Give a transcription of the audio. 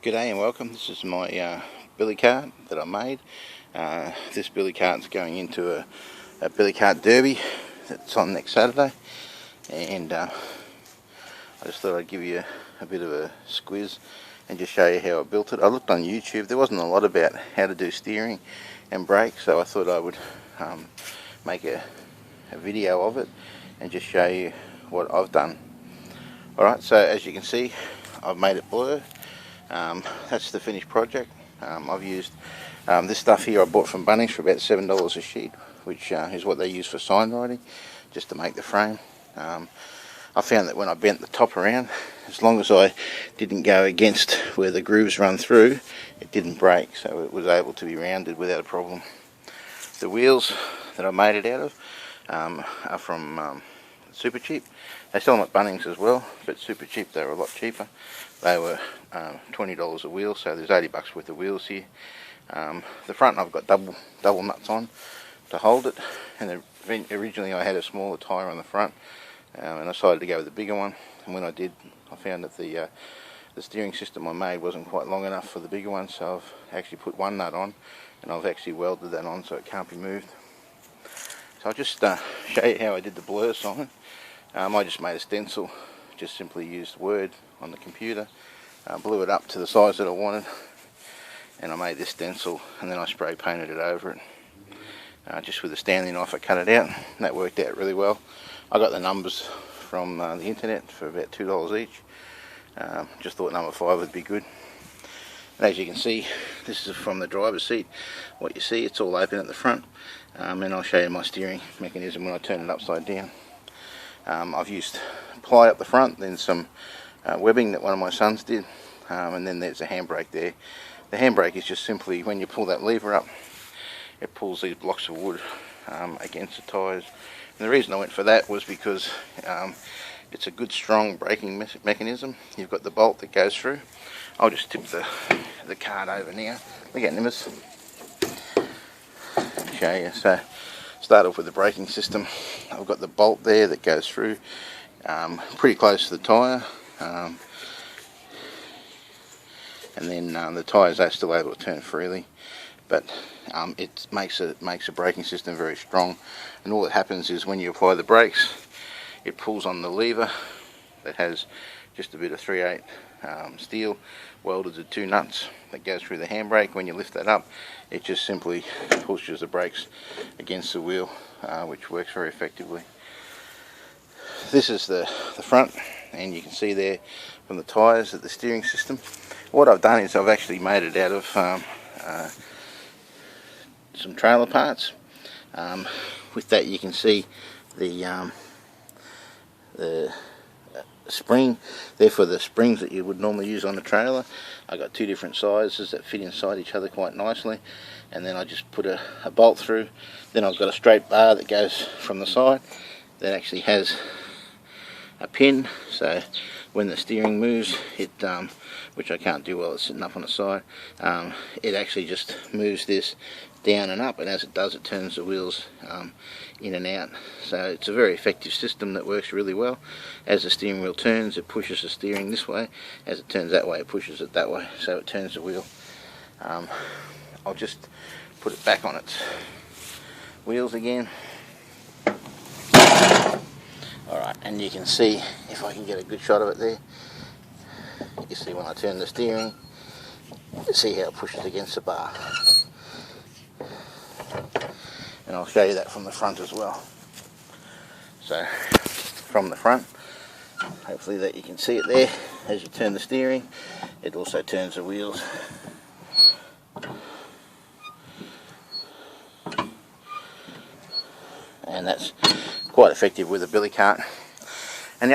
G'day and welcome. This is my billy cart that I made. This billy cart's going into a billy cart derby that's on next Saturday, and I just thought I'd give you a bit of a squiz and just show you how I built it. I looked on YouTube. There wasn't a lot about how to do steering and brakes, so I thought I would make a video of it and just show you what I've done. Alright, so as you can see, I've made it blur. That's the finished project. I've used this stuff here I bought from Bunnings for about $7 a sheet, which is what they use for sign writing, just to make the frame. I found that when I bent the top around, as long as I didn't go against where the grooves run through, it didn't break, so it was able to be rounded without a problem. The wheels that I made it out of are from Super Cheap. They sell them at Bunnings as well, but Super Cheap, they were a lot cheaper. They were $20 a wheel, so there's $80 worth of wheels here. The front I've got double nuts on to hold it, and originally I had a smaller tyre on the front, and I decided to go with the bigger one. And when I did, I found that the steering system I made wasn't quite long enough for the bigger one, so I've actually put one nut on, and I've actually welded that on so it can't be moved. So I'll just show you how I did the blur sign. I just made a stencil, just simply used Word on the computer, blew it up to the size that I wanted, and I made this stencil, and then I spray painted it over it. Just with a Stanley knife I cut it out, and that worked out really well. I got the numbers from the internet for about $2 each. Just thought number 5 would be good. And as you can see, this is from the driver's seat. What you see, it's all open at the front, and I'll show you my steering mechanism when I turn it upside down. I've used ply up the front, then some webbing that one of my sons did, and then there's a handbrake there. The handbrake is just simply when you pull that lever up, it pulls these blocks of wood against the tyres. And the reason I went for that was because it's a good strong braking mechanism. You've got the bolt that goes through. I'll just tip the cart over now. Look at Nimbus. Show you. So start off with the braking system. I've got the bolt there that goes through pretty close to the tyre, and then the tyres are still able to turn freely, but it makes a braking system very strong. And all that happens is when you apply the brakes, it pulls on the lever that has just a bit of 3/8 steel welded to 2 nuts that goes through the handbrake. When you lift that up, it just simply pushes the brakes against the wheel, which works very effectively. This is the front, and you can see there from the tyres that the steering system. What I've done is I've actually made it out of some trailer parts. With that, you can see the spring there for the springs that you would normally use on a trailer. I got 2 different sizes that fit inside each other quite nicely, and then I just put a bolt through. Then I've got a straight bar that goes from the side that actually has a pin, so when the steering moves, it which I can't do while it's sitting up on the side, it actually just moves this down and up, and as it does, it turns the wheels in and out. So it's a very effective system that works really well. As the steering wheel turns, it pushes the steering this way. As it turns that way, it pushes it that way, so it turns the wheel. I'll just put it back on its wheels again. Alright, and you can see, if I can get a good shot of it there, you see when I turn the steering, you see how it pushes against the bar. And I'll show you that from the front as well. So, from the front, hopefully that you can see it there, as you turn the steering, it also turns the wheels. And that's quite effective with a billy cart.